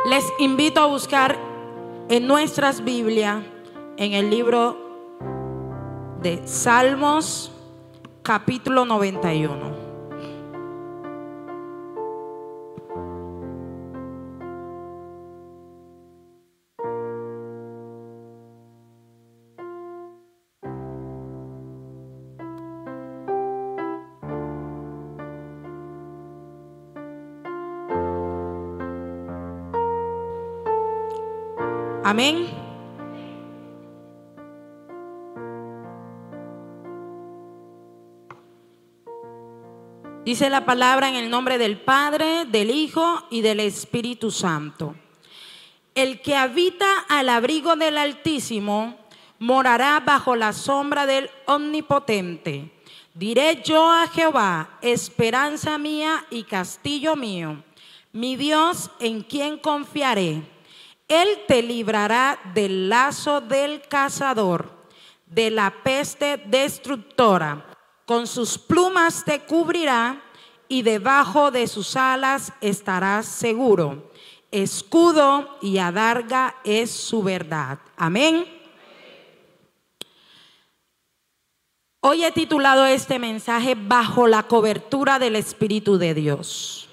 Les invito a buscar en nuestras Biblias, en el libro de Salmos, capítulo 91. Amén. Dice la palabra en el nombre del Padre, del Hijo y del Espíritu Santo. El que habita al abrigo del Altísimo morará bajo la sombra del Omnipotente. Diré yo a Jehová, esperanza mía y castillo mío, mi Dios en quien confiaré. Él te librará del lazo del cazador, de la peste destructora. Con sus plumas te cubrirá y debajo de sus alas estarás seguro. Escudo y adarga es su verdad. Amén. Hoy he titulado este mensaje Bajo la cobertura del Espíritu de Dios.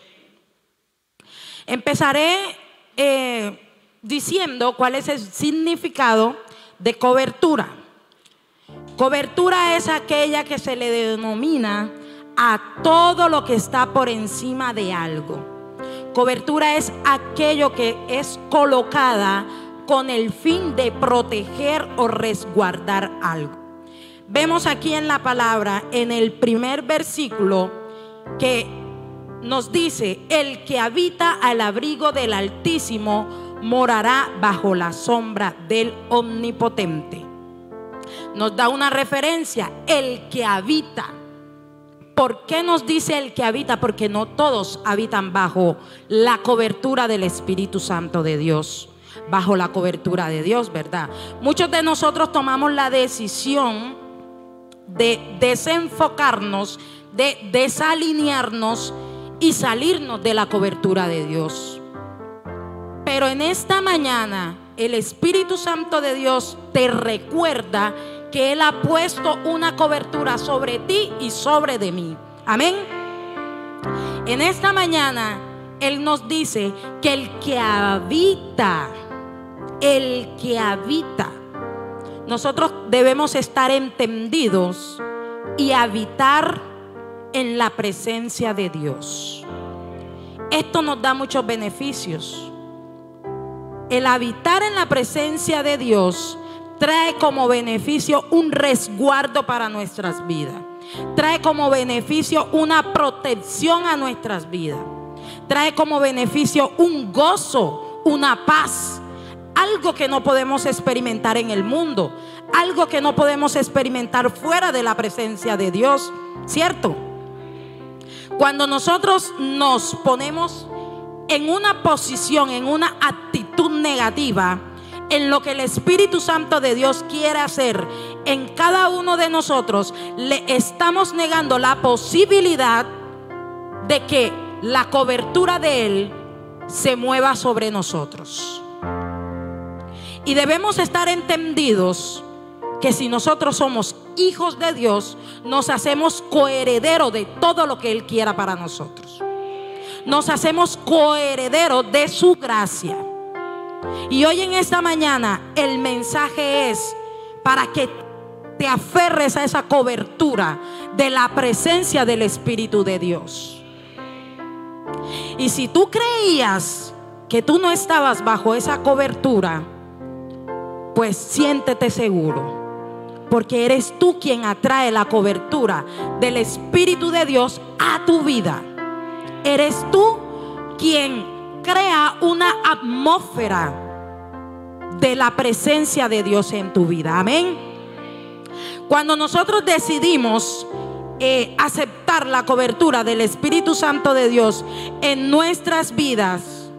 Empezaré diciendo cuál es el significado de cobertura. Cobertura es aquella que se le denomina a todo lo que está por encima de algo. Cobertura es aquello que es colocada con el fin de proteger o resguardar algo. Vemos aquí en la palabra, en el primer versículo, que nos dice: el que habita al abrigo del Altísimo morará bajo la sombra del Omnipotente. Nos da una referencia, el que habita. ¿Por qué nos dice el que habita? Porque no todos habitan bajo la cobertura del Espíritu Santo de Dios, bajo la cobertura de Dios, ¿verdad? Muchos de nosotros tomamos la decisión de desenfocarnos, de desalinearnos y salirnos de la cobertura de Dios. Pero en esta mañana el Espíritu Santo de Dios te recuerda que Él ha puesto una cobertura sobre ti y sobre de mí. Amén. En esta mañana Él nos dice que el que habita, nosotros debemos estar entendidos y habitar en la presencia de Dios. Esto nos da muchos beneficios. El habitar en la presencia de Dios trae como beneficio un resguardo para nuestras vidas. Trae como beneficio una protección a nuestras vidas. Trae como beneficio un gozo, una paz. Algo que no podemos experimentar en el mundo. Algo que no podemos experimentar fuera de la presencia de Dios. ¿Cierto? Cuando nosotros nos ponemos en una posición, en una actitud negativa, en lo que el Espíritu Santo de Dios quiere hacer en cada uno de nosotros, le estamos negando la posibilidad de que la cobertura de Él se mueva sobre nosotros. Y debemos estar entendidos que si nosotros somos hijos de Dios, nos hacemos coherederos de todo lo que Él quiera para nosotros. Nos hacemos coherederos de su gracia. Y hoy en esta mañana el mensaje es para que te aferres a esa cobertura de la presencia del Espíritu de Dios. Y si tú creías que tú no estabas bajo esa cobertura, pues siéntete seguro, porque eres tú quien atrae la cobertura del Espíritu de Dios a tu vida. Eres tú quien crea una atmósfera de la presencia de Dios en tu vida. Amén. Cuando nosotros decidimos aceptar la cobertura del Espíritu Santo de Dios en nuestras vidas,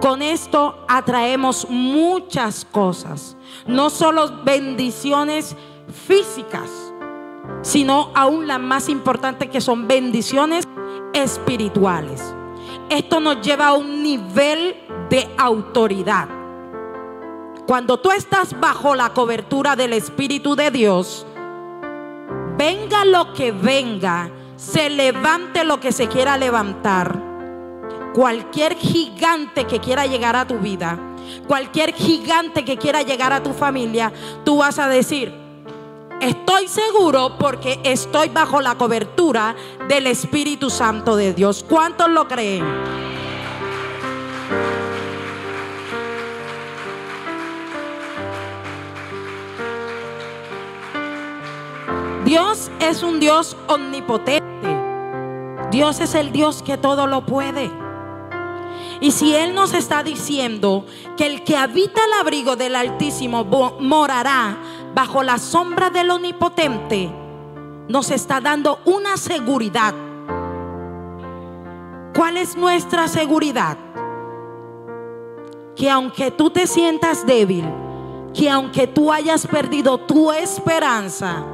con esto atraemos muchas cosas. No solo bendiciones físicas, sino aún las más importantes, que son bendiciones espirituales. esto nos lleva a un nivel de autoridad. Cuando tú estás bajo la cobertura del Espíritu de Dios, venga lo que venga, se levante lo que se quiera levantar, cualquier gigante que quiera llegar a tu vida, cualquier gigante que quiera llegar a tu familia, tú vas a decir: estoy seguro porque estoy bajo la cobertura del Espíritu Santo de Dios. ¿Cuántos lo creen? Dios es un Dios omnipotente. Dios es el Dios que todo lo puede. Y si Él nos está diciendo que el que habita el abrigo del Altísimo morará bajo la sombra del Omnipotente, nos está dando una seguridad. ¿Cuál es nuestra seguridad? Que aunque tú te sientas débil, que aunque tú hayas perdido tu esperanza,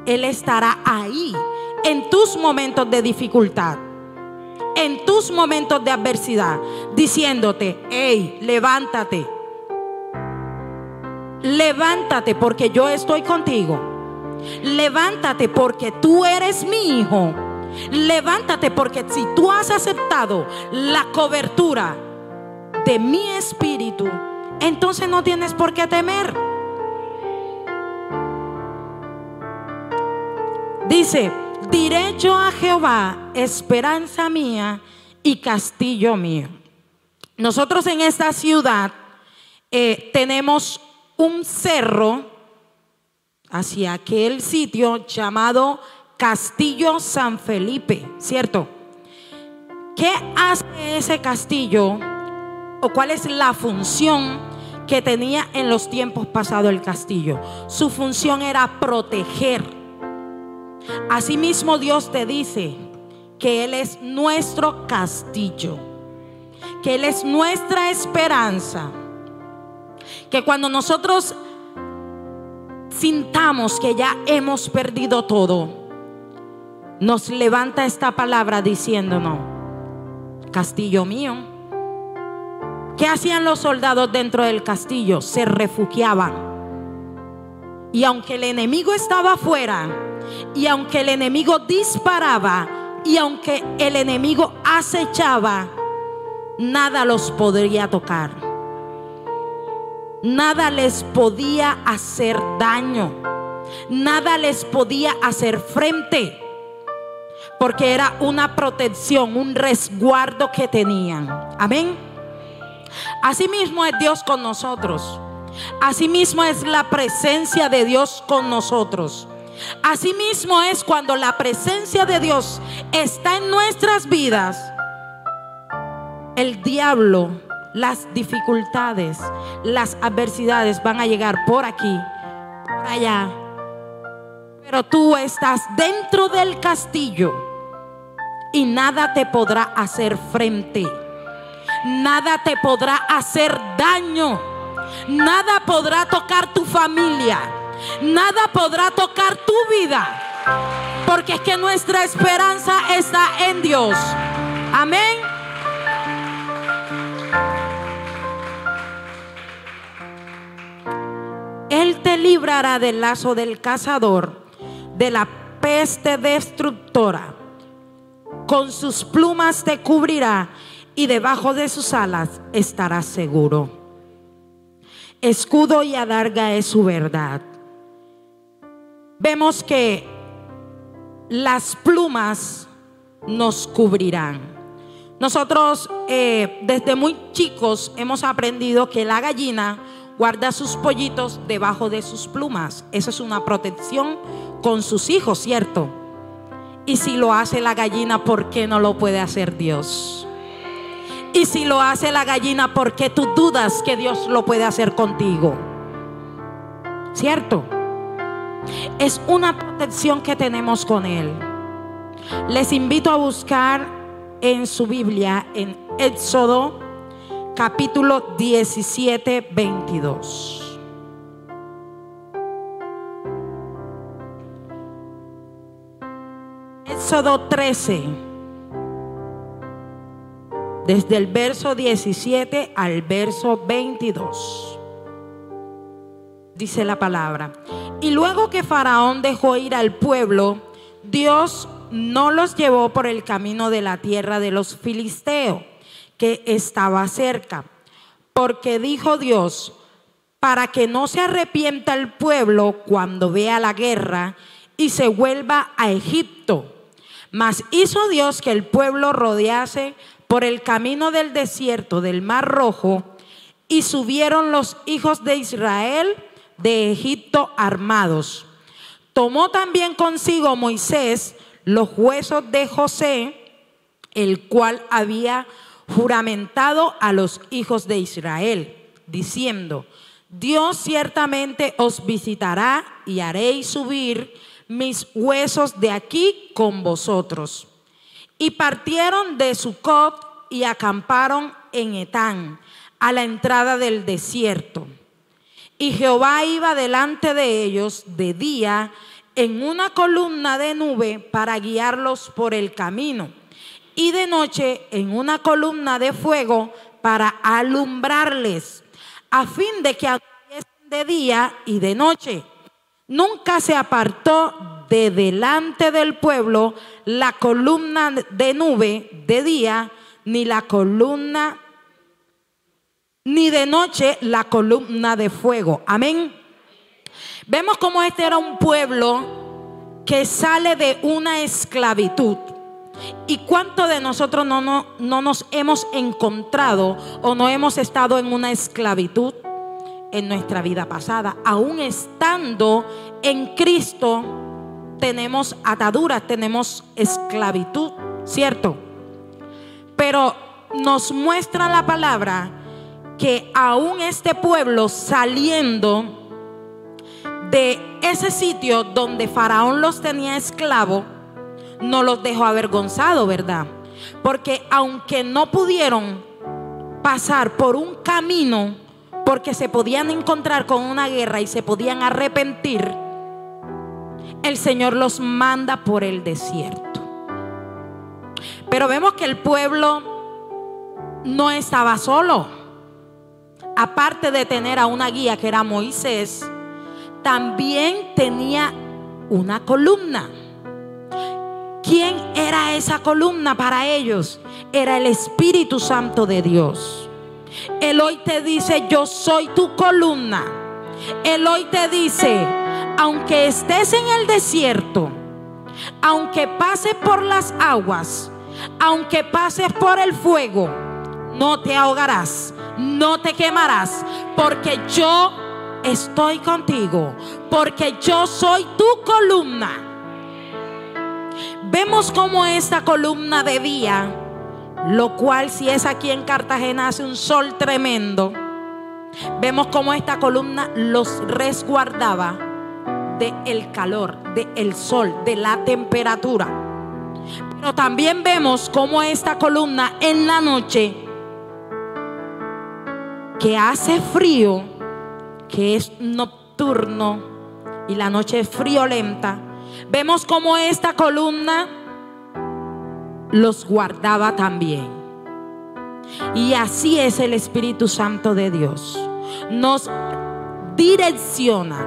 Él estará ahí en tus momentos de dificultad, en tus momentos de adversidad, diciéndote: hey, levántate, levántate porque yo estoy contigo. Levántate porque tú eres mi hijo. Levántate porque si tú has aceptado la cobertura de mi espíritu, entonces no tienes por qué temer. Dice: diré yo a Jehová, esperanza mía y castillo mío. Nosotros en esta ciudad tenemos un cerro hacia aquel sitio llamado Castillo San Felipe, ¿cierto? ¿Qué hace ese castillo o cuál es la función que tenía en los tiempos pasados el castillo? Su función era proteger. Asimismo, Dios te dice que Él es nuestro castillo, que Él es nuestra esperanza, que cuando nosotros sintamos que ya hemos perdido todo, nos levanta esta palabra diciéndonos: castillo mío. ¿Qué hacían los soldados dentro del castillo? Se refugiaban. Y aunque el enemigo estaba afuera, y aunque el enemigo disparaba, y aunque el enemigo acechaba, nada los podría tocar. Nada les podía hacer daño. Nada les podía hacer frente. Porque era una protección, un resguardo que tenían. Amén. Asimismo es Dios con nosotros. Asimismo es la presencia de Dios con nosotros. Asimismo es cuando la presencia de Dios está en nuestras vidas. El diablo, las dificultades, las adversidades van a llegar por aquí, por allá, pero tú estás dentro del castillo y nada te podrá hacer frente. Nada te podrá hacer daño. Nada podrá tocar tu familia. Nada podrá tocar tu vida. Porque es que nuestra esperanza está en Dios. Amén. Él te librará del lazo del cazador, de la peste destructora. Con sus plumas te cubrirá y debajo de sus alas estarás seguro. Escudo y adarga es su verdad. Vemos que las plumas nos cubrirán. Nosotros desde muy chicos hemos aprendido que la gallina guarda sus pollitos debajo de sus plumas. Eso es una protección con sus hijos, ¿cierto? Y si lo hace la gallina, ¿por qué no lo puede hacer Dios? Y si lo hace la gallina, ¿por qué tú dudas que Dios lo puede hacer contigo? ¿Cierto? Es una protección que tenemos con Él. Les invito a buscar en su Biblia en Éxodo capítulo 17, 22. Éxodo 13. desde el verso 17 al verso 22. Dice la palabra: y luego que Faraón dejó ir al pueblo, Dios no los llevó por el camino de la tierra de los filisteos, que estaba cerca, porque dijo Dios: para que no se arrepienta el pueblo cuando vea la guerra y se vuelva a Egipto. Mas hizo Dios que el pueblo rodease por el camino del desierto del Mar Rojo, y subieron los hijos de Israel de Egipto armados. Tomó también consigo Moisés los huesos de José, el cual había juramentado a los hijos de Israel, diciendo: Dios ciertamente os visitará y haréis subir mis huesos de aquí con vosotros. Y partieron de Sucot y acamparon en Etán, a la entrada del desierto. Y Jehová iba delante de ellos de día en una columna de nube para guiarlos por el camino, y de noche en una columna de fuego para alumbrarles, a fin de que anduviesen de día y de noche. Nunca se apartó de delante del pueblo la columna de nube de día, ni la columna, ni de noche la columna de fuego. Amén. Vemos cómo este era un pueblo que sale de una esclavitud. ¿Y cuántos de nosotros no nos hemos encontrado o no hemos estado en una esclavitud en nuestra vida pasada? Aún estando en Cristo tenemos ataduras, tenemos esclavitud, ¿cierto? Pero nos muestra la palabra que aún este pueblo, saliendo de ese sitio donde Faraón los tenía esclavos, no los dejó avergonzados, ¿verdad? Porque aunque no pudieron pasar por un camino, porque se podían encontrar con una guerra y se podían arrepentir, el Señor los manda por el desierto. Pero vemos que el pueblo no estaba solo. Aparte de tener a una guía que era Moisés, también tenía una columna. ¿Quién era esa columna para ellos? Era el Espíritu Santo de Dios. Él hoy te dice: yo soy tu columna. Él hoy te dice: aunque estés en el desierto, aunque pases por las aguas, aunque pases por el fuego, no te ahogarás, no te quemarás, porque yo estoy contigo, porque yo soy tu columna. Vemos como esta columna de día, lo cual si es aquí en Cartagena hace un sol tremendo, vemos como esta columna los resguardaba del calor, del sol, de la temperatura. Pero también vemos como esta columna en la noche, que hace frío, que es nocturno y la noche es friolenta, vemos como esta columna los guardaba también. Y así es el Espíritu Santo de Dios. Nos direcciona,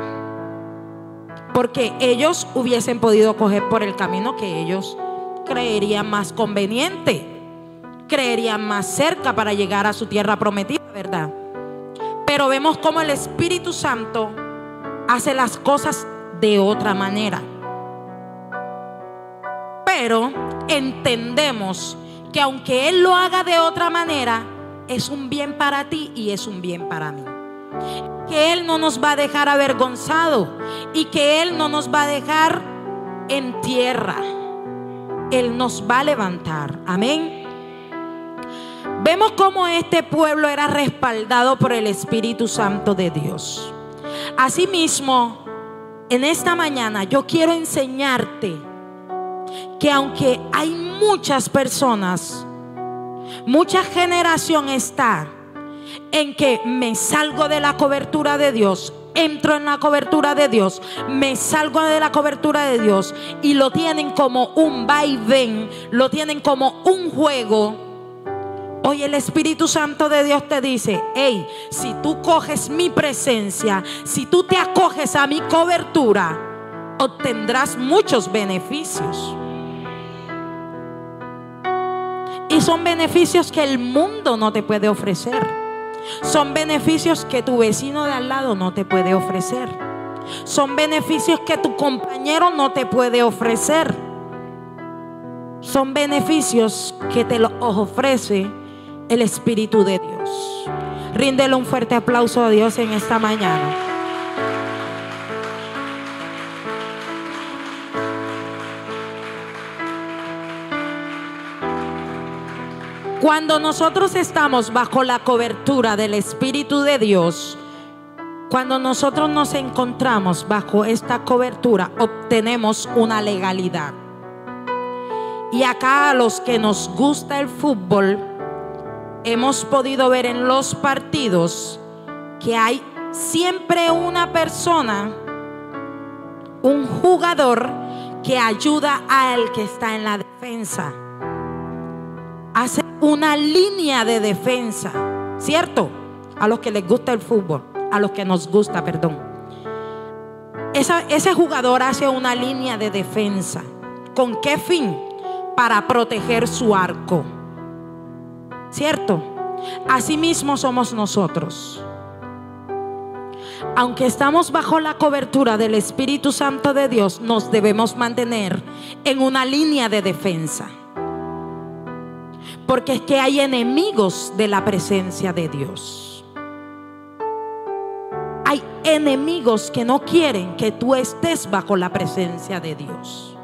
porque ellos hubiesen podido coger por el camino que ellos creerían más conveniente, creerían más cerca para llegar a su tierra prometida, ¿verdad? Pero vemos cómo el Espíritu Santo hace las cosas de otra manera. Pero entendemos que aunque Él lo haga de otra manera, es un bien para ti y es un bien para mí. Que Él no nos va a dejar avergonzados y que Él no nos va a dejar en tierra. Él nos va a levantar. Amén. Vemos cómo este pueblo era respaldado por el Espíritu Santo de Dios. Asimismo, en esta mañana yo quiero enseñarte que aunque hay muchas personas, mucha generación está en que me salgo de la cobertura de Dios, entro en la cobertura de Dios, me salgo de la cobertura de Dios, y lo tienen como un vaivén, lo tienen como un juego, Hoy el Espíritu Santo de Dios te dice: hey, si tú coges mi presencia, si tú te acoges a mi cobertura, obtendrás muchos beneficios. Y son beneficios que el mundo no te puede ofrecer. Son beneficios que tu vecino de al lado no te puede ofrecer. Son beneficios que tu compañero no te puede ofrecer. Son beneficios que te los ofrece el Espíritu de Dios. Ríndele un fuerte aplauso a Dios en esta mañana. Cuando nosotros estamos bajo la cobertura del Espíritu de Dios, cuando nosotros nos encontramos bajo esta cobertura, obtenemos una legalidad. Y acá, a los que nos gusta el fútbol, hemos podido ver en los partidos que hay siempre una persona, un jugador que ayuda al que está en la defensa. Hace una línea de defensa, ¿cierto? A los que les gusta el fútbol, a los que nos gusta, perdón. Ese jugador hace una línea de defensa. ¿Con qué fin? Para proteger su arco, ¿cierto? Asimismo somos nosotros. Aunque estamos bajo la cobertura del Espíritu Santo de Dios, nos debemos mantener en una línea de defensa. Porque es que hay enemigos de la presencia de Dios. Hay enemigos que no quieren que tú estés bajo la presencia de Dios.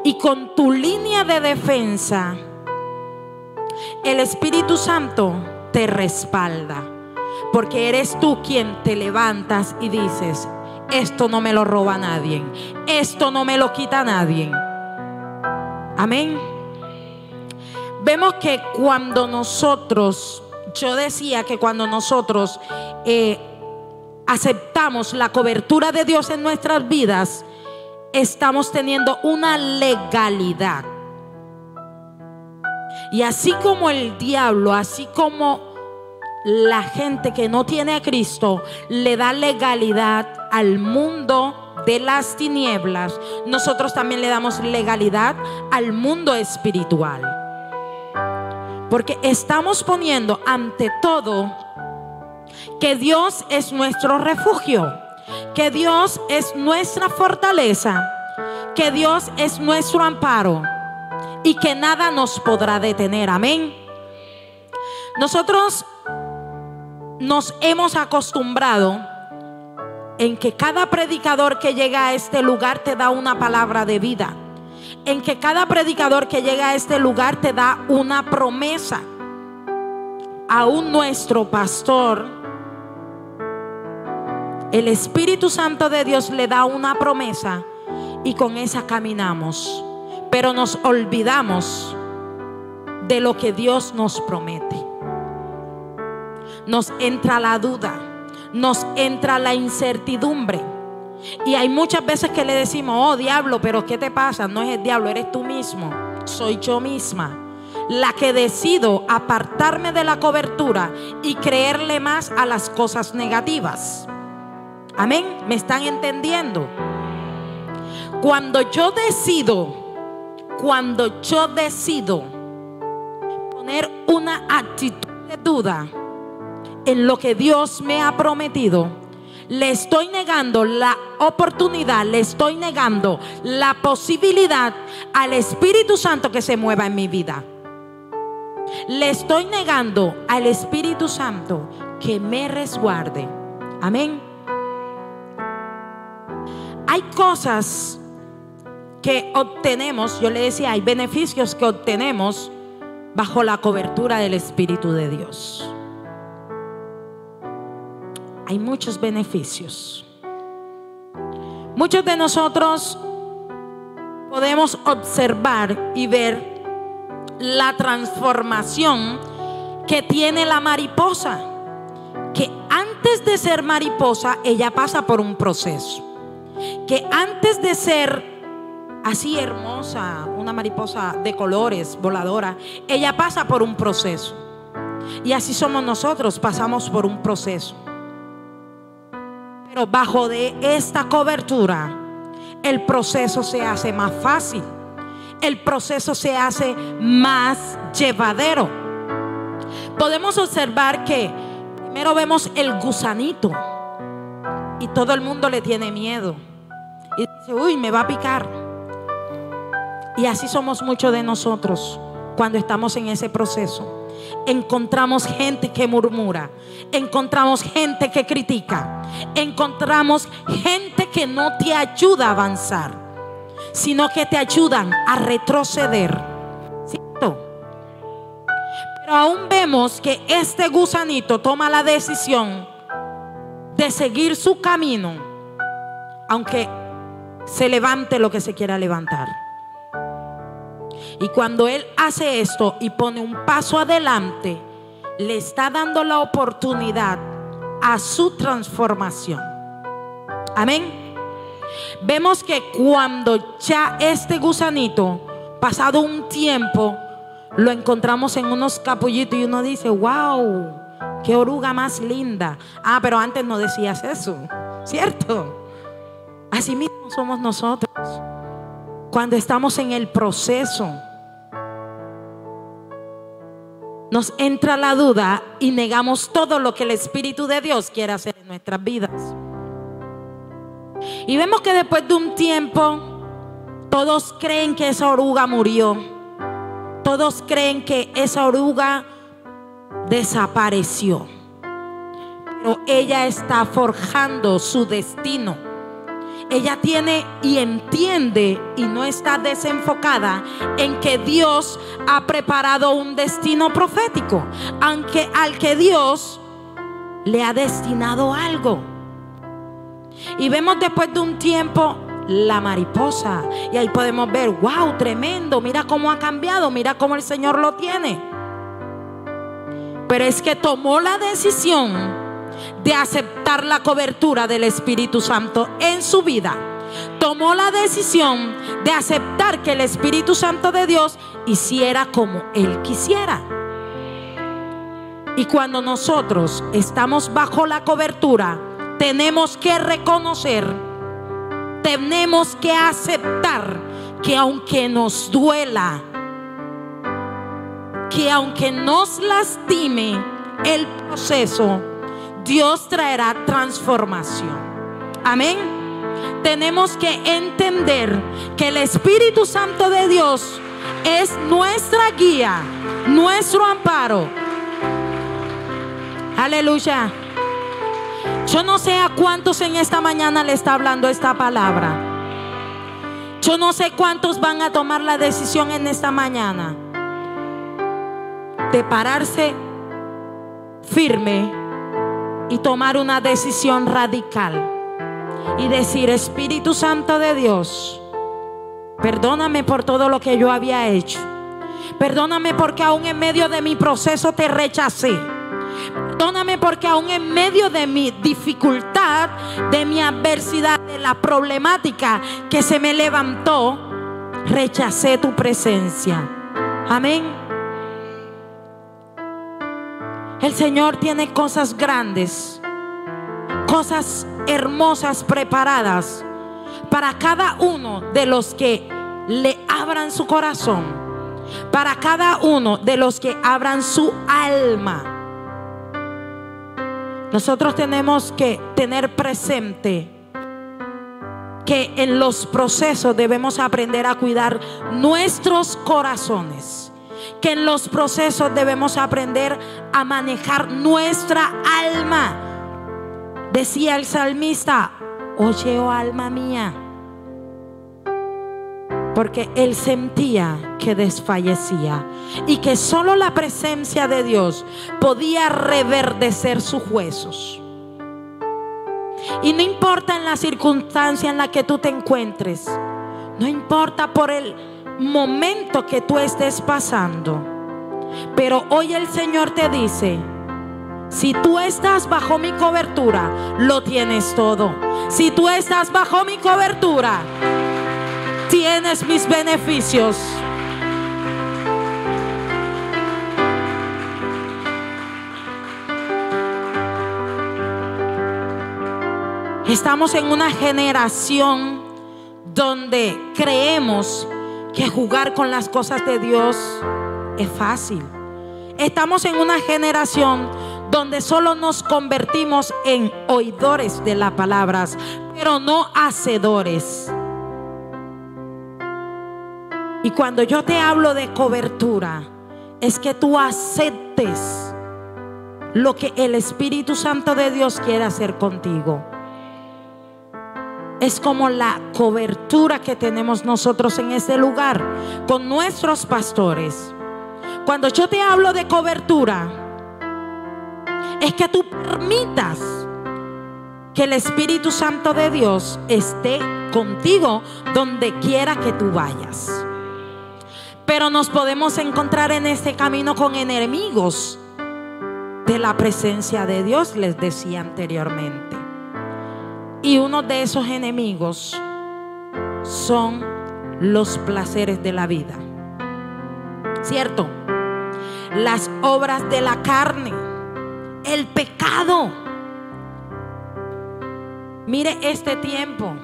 Y con tu línea de defensa, el Espíritu Santo te respalda. Porque eres tú quien te levantas y dices: esto no me lo roba nadie, esto no me lo quita nadie. Amén. Vemos que cuando nosotros, yo decía que cuando nosotros aceptamos la cobertura de Dios en nuestras vidas, estamos teniendo una legalidad. Y así como el diablo, así como la gente que no tiene a Cristo le da legalidad al mundo de las tinieblas, nosotros también le damos legalidad al mundo espiritual. Porque estamos poniendo ante todo que Dios es nuestro refugio, que Dios es nuestra fortaleza, que Dios es nuestro amparo y que nada nos podrá detener. Amén. Nosotros nos hemos acostumbrado en que cada predicador que llega a este lugar te da una palabra de vida, en que cada predicador que llega a este lugar te da una promesa. Aún nuestro pastor, el Espíritu Santo de Dios le da una promesa y con esa caminamos. Pero nos olvidamos de lo que Dios nos promete. Nos entra la duda, nos entra la incertidumbre. Y hay muchas veces que le decimos: oh diablo, pero ¿qué te pasa? No es el diablo, eres tú mismo. Soy yo misma la que decido apartarme de la cobertura y creerle más a las cosas negativas. Amén. ¿Me están entendiendo? Cuando yo decido poner una actitud de duda en lo que Dios me ha prometido, le estoy negando la oportunidad, le estoy negando la posibilidad al Espíritu Santo que se mueva en mi vida. Le estoy negando al Espíritu Santo que me resguarde. Amén. Hay cosas que obtenemos, yo le decía, hay beneficios que obtenemos bajo la cobertura del Espíritu de Dios. Hay muchos beneficios. Muchos de nosotros podemos observar y ver la transformación que tiene la mariposa, que antes de ser mariposa ella pasa por un proceso, que antes de ser así hermosa, una mariposa de colores, voladora, ella pasa por un proceso. Y así somos nosotros, pasamos por un proceso. Pero bajo de esta cobertura, el proceso se hace más fácil. El proceso se hace más llevadero. Podemos observar que primero vemos el gusanito y todo el mundo le tiene miedo y dice: uy, me va a picar. Y así somos muchos de nosotros cuando estamos en ese proceso. Encontramos gente que murmura, encontramos gente que critica, encontramos gente que no te ayuda a avanzar, sino que te ayudan a retroceder, ¿cierto? Pero aún vemos que este gusanito toma la decisión de seguir su camino, aunque se levante lo que se quiera levantar. Y cuando él hace esto y pone un paso adelante, le está dando la oportunidad a su transformación. Amén. Vemos que cuando ya este gusanito, pasado un tiempo, lo encontramos en unos capullitos y uno dice: wow, qué oruga más linda. Ah, pero antes no decías eso, ¿cierto? Así mismo somos nosotros cuando estamos en el proceso. Nos entra la duda y negamos todo lo que el Espíritu de Dios quiere hacer en nuestras vidas. Y vemos que después de un tiempo, todos creen que esa oruga murió. Todos creen que esa oruga desapareció. Pero ella está forjando su destino. Ella tiene y entiende y no está desenfocada en que Dios ha preparado un destino profético, aunque al que Dios le ha destinado algo. Y vemos después de un tiempo la mariposa, y ahí podemos ver: wow, tremendo, mira cómo ha cambiado, mira cómo el Señor lo tiene. Pero es que tomó la decisión de aceptar la cobertura del Espíritu Santo en su vida. Tomó la decisión de aceptar que el Espíritu Santo de Dios hiciera como Él quisiera. Y cuando nosotros estamos bajo la cobertura, tenemos que reconocer, tenemos que aceptar que aunque nos duela, que aunque nos lastime el proceso, Dios traerá transformación. Amén. Tenemos que entender que el Espíritu Santo de Dios es nuestra guía, nuestro amparo. Aleluya. Yo no sé a cuántos en esta mañana le está hablando esta palabra. Yo no sé cuántos van a tomar la decisión en esta mañana de pararse firme y tomar una decisión radical y decir: Espíritu Santo de Dios, perdóname por todo lo que yo había hecho. Perdóname porque aún en medio de mi proceso te rechacé. Perdóname porque aún en medio de mi dificultad, de mi adversidad, de la problemática que se me levantó, rechacé tu presencia. Amén. El Señor tiene cosas grandes, cosas hermosas preparadas para cada uno de los que le abran su corazón, para cada uno de los que abran su alma. Nosotros tenemos que tener presente que en los procesos debemos aprender a cuidar nuestros corazones, que en los procesos debemos aprender a manejar nuestra alma. Decía el salmista: oye, oh alma mía, porque él sentía que desfallecía y que solo la presencia de Dios podía reverdecer sus huesos. Y no importa en la circunstancia en la que tú te encuentres, no importa por el momento que tú estés pasando, pero hoy el Señor te dice: si tú estás bajo mi cobertura, lo tienes todo. Si tú estás bajo mi cobertura, tienes mis beneficios. Estamos en una generación donde creemos que jugar con las cosas de Dios es fácil. Estamos en una generación donde solo nos convertimos en oidores de las palabras, pero no hacedores. Y cuando yo te hablo de cobertura, es que tú aceptes lo que el Espíritu Santo de Dios quiere hacer contigo. Es como la cobertura que tenemos nosotros en este lugar con nuestros pastores. Cuando yo te hablo de cobertura, es que tú permitas que el Espíritu Santo de Dios esté contigo donde quiera que tú vayas. Pero nos podemos encontrar en este camino con enemigos de la presencia de Dios, les decía anteriormente. Y uno de esos enemigos son los placeres de la vida, ¿cierto? Las obras de la carne, el pecado. Mire este tiempo,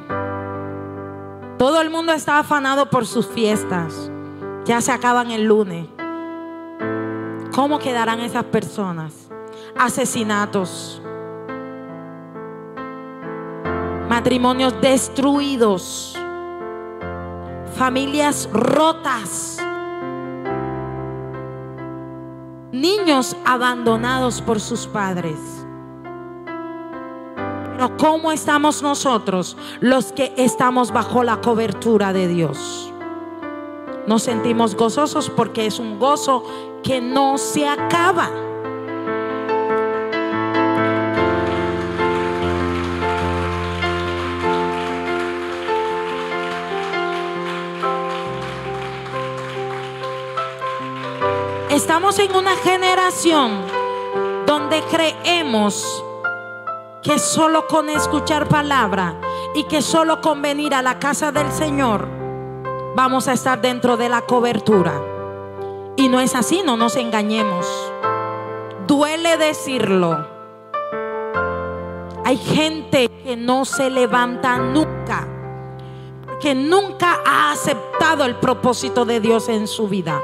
todo el mundo está afanado por sus fiestas. Ya se acaban el lunes. ¿Cómo quedarán esas personas? Asesinatos, matrimonios destruidos, familias rotas, niños abandonados por sus padres. Pero ¿cómo estamos nosotros, los que estamos bajo la cobertura de Dios? Nos sentimos gozosos porque es un gozo que no se acaba. Estamos en una generación donde creemos que solo con escuchar palabra y que solo con venir a la casa del Señor vamos a estar dentro de la cobertura. Y no es así, no nos engañemos. Duele decirlo. Hay gente que no se levanta nunca, que nunca ha aceptado el propósito de Dios en su vida,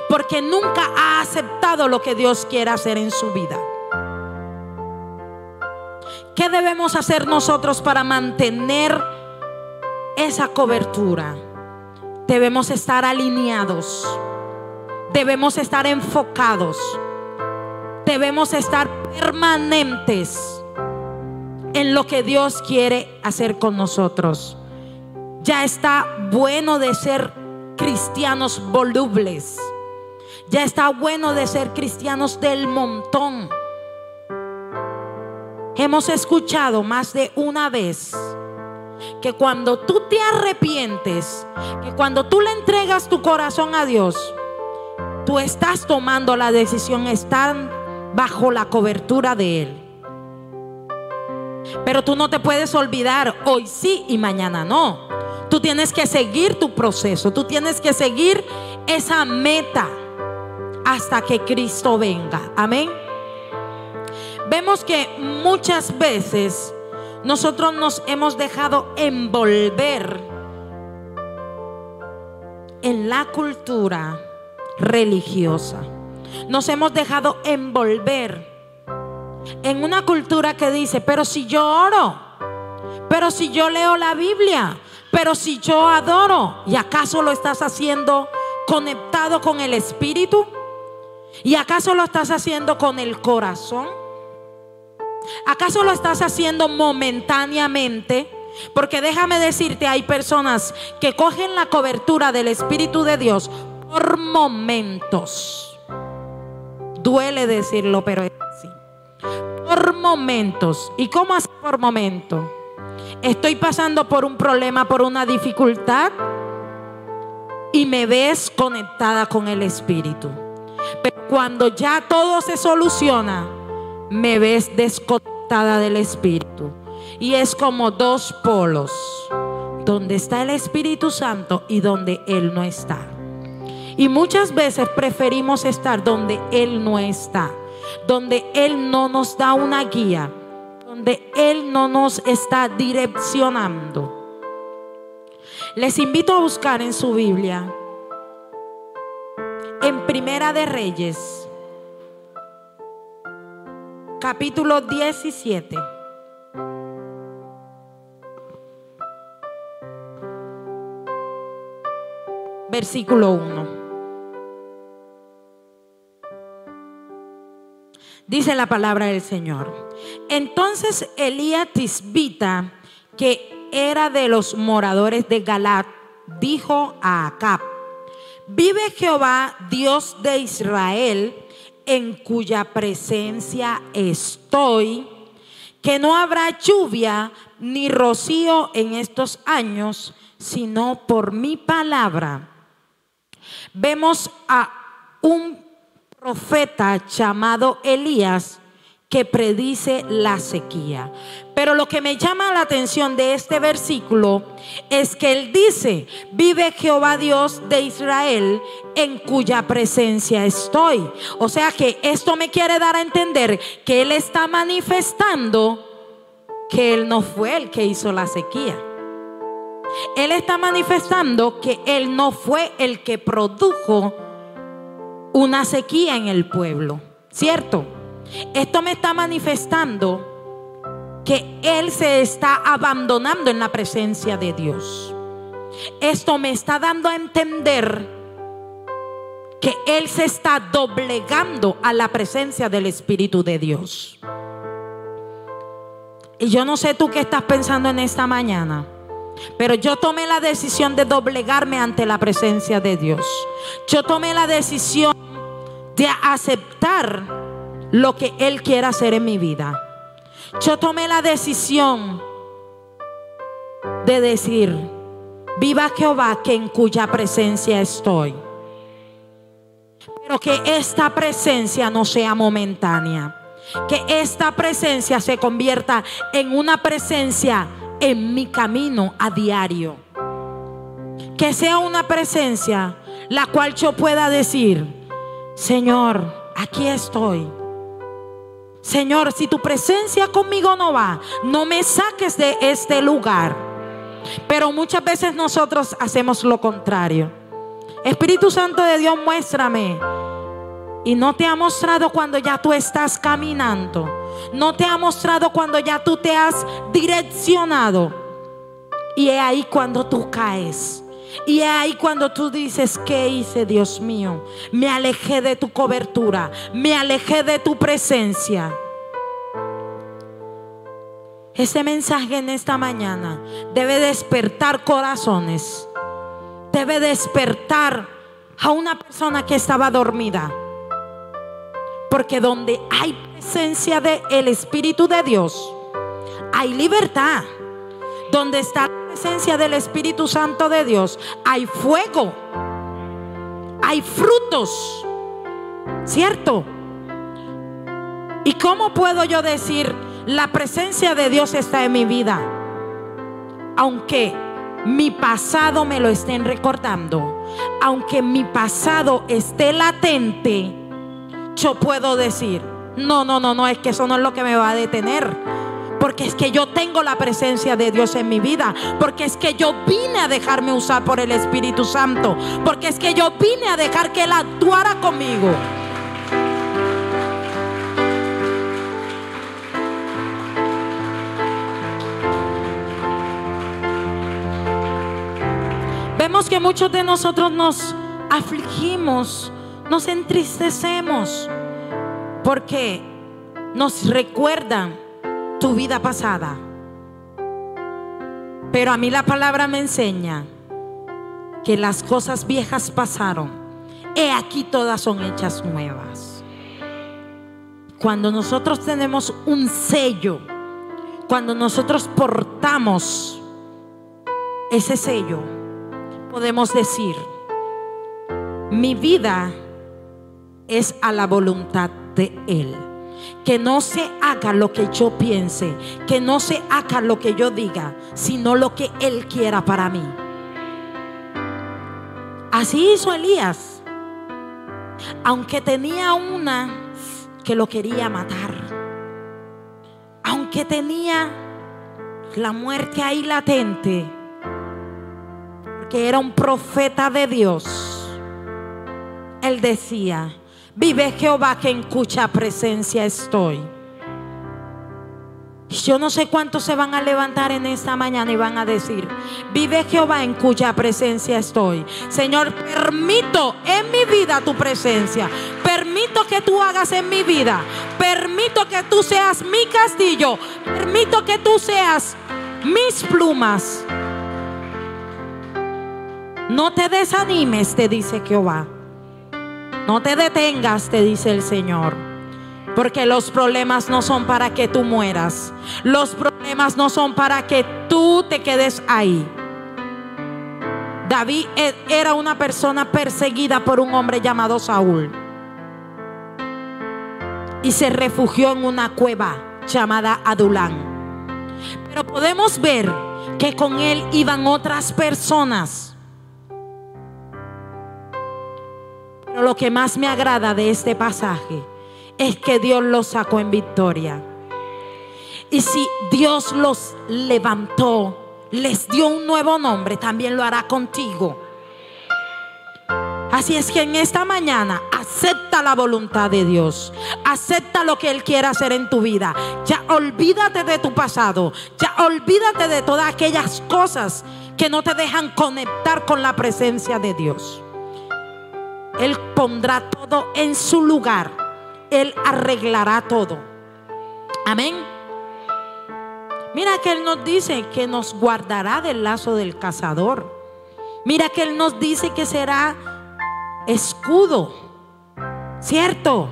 porque nunca ha aceptado lo que Dios quiere hacer en su vida. ¿Qué debemos hacer nosotros para mantener esa cobertura? Debemos estar alineados, debemos estar enfocados, debemos estar permanentes en lo que Dios quiere hacer con nosotros. Ya está bueno de ser cristianos volubles. Ya está bueno de ser cristianos del montón. Hemos escuchado más de una vez que cuando tú te arrepientes, que cuando tú le entregas tu corazón a Dios, tú estás tomando la decisión de estar bajo la cobertura de Él. Pero tú no te puedes olvidar, hoy sí y mañana no. Tú tienes que seguir tu proceso, tú tienes que seguir esa meta hasta que Cristo venga. Amén. Vemos que muchas veces nosotros nos hemos dejado envolver en la cultura religiosa. Nos hemos dejado envolver en una cultura que dice: pero si yo oro, pero si yo leo la Biblia, pero si yo adoro. ¿Y acaso lo estás haciendo conectado con el Espíritu? ¿Y acaso lo estás haciendo con el corazón? ¿Acaso lo estás haciendo momentáneamente? Porque déjame decirte, hay personas que cogen la cobertura del Espíritu de Dios por momentos. Duele decirlo, pero es así. Por momentos. ¿Y cómo así por momentos? Estoy pasando por un problema, por una dificultad, y me ves conectada con el Espíritu. Pero cuando ya todo se soluciona, me ves desconectada del Espíritu. Y es como dos polos. donde está el Espíritu Santo y donde Él no está. Y muchas veces preferimos estar donde Él no está, donde Él no nos da una guía, donde Él no nos está direccionando. Les invito a buscar en su Biblia, en Primera de Reyes, capítulo 17. Versículo 1. Dice la palabra del Señor: entonces Elías Tisbita, que era de los moradores de Galat, dijo a Acab: vive Jehová, Dios de Israel, en cuya presencia estoy, que no habrá lluvia ni rocío en estos años, sino por mi palabra. Vemos a un profeta llamado Elías que predice la sequía. Pero lo que me llama la atención de este versículo es que él dice: vive Jehová Dios de Israel, en cuya presencia estoy. O sea que esto me quiere dar a entender que él está manifestando que él no fue el que hizo la sequía. Él está manifestando que él no fue el que produjo una sequía en el pueblo, ¿cierto? Esto me está manifestando que él se está abandonando en la presencia de Dios. Esto me está dando a entender que él se está doblegando a la presencia del Espíritu de Dios. Y yo no sé tú qué estás pensando en esta mañana, pero yo tomé la decisión de doblegarme ante la presencia de Dios. Yo tomé la decisión de aceptar lo que Él quiere hacer en mi vida. Yo tomé la decisión de decir: viva Jehová, que en cuya presencia estoy. Pero que esta presencia no sea momentánea, que esta presencia se convierta en una presencia en mi camino a diario. Que sea una presencia la cual yo pueda decir: Señor, aquí estoy. Señor, si tu presencia conmigo no va, no me saques de este lugar. Pero muchas veces nosotros hacemos lo contrario. Espíritu Santo de Dios, muéstrame. Y no te ha mostrado cuando ya tú estás caminando. No te ha mostrado cuando ya tú te has direccionado. Y es ahí cuando tú caes. Y es ahí cuando tú dices: ¿qué hice, Dios mío? Me alejé de tu cobertura, me alejé de tu presencia. Este mensaje en esta mañana debe despertar corazones. Debe despertar a una persona que estaba dormida. Porque donde hay presencia del Espíritu de Dios, hay libertad. Donde está la presencia del Espíritu Santo de Dios, hay fuego, hay frutos, ¿cierto? ¿Y cómo puedo yo decir: la presencia de Dios está en mi vida? Aunque mi pasado me lo estén recordando, aunque mi pasado esté latente, yo puedo decir: no, es que eso no es lo que me va a detener. Porque es que yo tengo la presencia de Dios en mi vida. Porque es que yo vine a dejarme usar por el Espíritu Santo. Porque es que yo vine a dejar que Él actuara conmigo. Vemos que muchos de nosotros nos afligimos, nos entristecemos, porque nos recuerdan tu vida pasada. Pero a mí la palabra me enseña que las cosas viejas pasaron, he aquí todas son hechas nuevas. Cuando nosotros tenemos un sello, cuando nosotros portamos ese sello, podemos decir: mi vida es a la voluntad de Él. Que no se haga lo que yo piense, que no se haga lo que yo diga, sino lo que Él quiera para mí. Así hizo Elías. Aunque tenía una que lo quería matar, aunque tenía la muerte ahí latente, porque era un profeta de Dios, él decía: vive Jehová, que en cuya presencia estoy. Yo no sé cuántos se van a levantar en esta mañana y van a decir: vive Jehová, en cuya presencia estoy. Señor, permito en mi vida tu presencia. Permito que tú hagas en mi vida. Permito que tú seas mi castillo. Permito que tú seas mis plumas. No te desanimes, te dice Jehová. No te detengas, te dice el Señor. Porque los problemas no son para que tú mueras. Los problemas no son para que tú te quedes ahí. David era una persona perseguida por un hombre llamado Saúl, y se refugió en una cueva llamada Adulán. Pero podemos ver que con él iban otras personas. Pero lo que más me agrada de este pasaje es que Dios los sacó en victoria. Y si Dios los levantó, les dio un nuevo nombre, también lo hará contigo. Así es que en esta mañana acepta la voluntad de Dios. Acepta lo que Él quiere hacer en tu vida. Ya olvídate de tu pasado. Ya olvídate de todas aquellas cosas que no te dejan conectar con la presencia de Dios. Él pondrá todo en su lugar. Él arreglará todo. Amén. Mira que Él nos dice que nos guardará del lazo del cazador. Mira que Él nos dice que será escudo. ¿Cierto?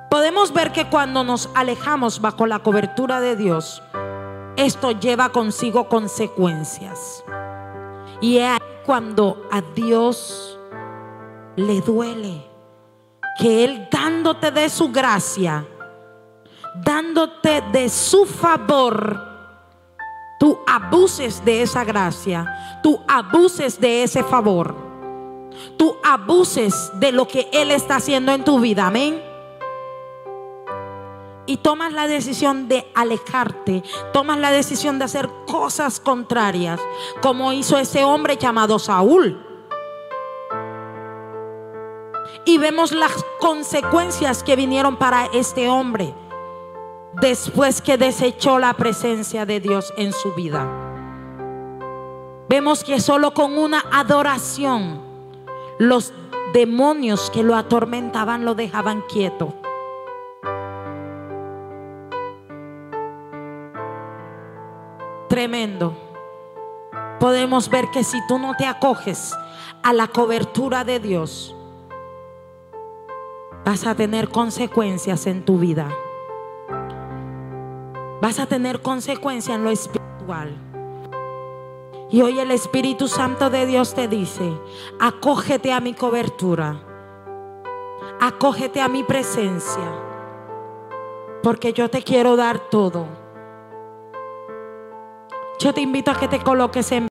Podemos ver que cuando nos alejamos bajo la cobertura de Dios, esto lleva consigo consecuencias. Y es cuando a Dios le duele que Él, dándote de su gracia, dándote de su favor, tú abuses de esa gracia, tú abuses de ese favor, tú abuses de lo que Él está haciendo en tu vida. Amén. Y tomas la decisión de alejarte, tomas la decisión de hacer cosas contrarias, como hizo ese hombre llamado Saúl. Y vemos las consecuencias que vinieron para este hombre después que desechó la presencia de Dios en su vida. Vemos que solo con una adoración los demonios que lo atormentaban lo dejaban quieto. Tremendo. Podemos ver que si tú no te acoges a la cobertura de Dios, vas a tener consecuencias en tu vida. Vas a tener consecuencias en lo espiritual. Y hoy el Espíritu Santo de Dios te dice: acógete a mi cobertura, acógete a mi presencia, porque yo te quiero dar todo. Yo te invito a que te coloques en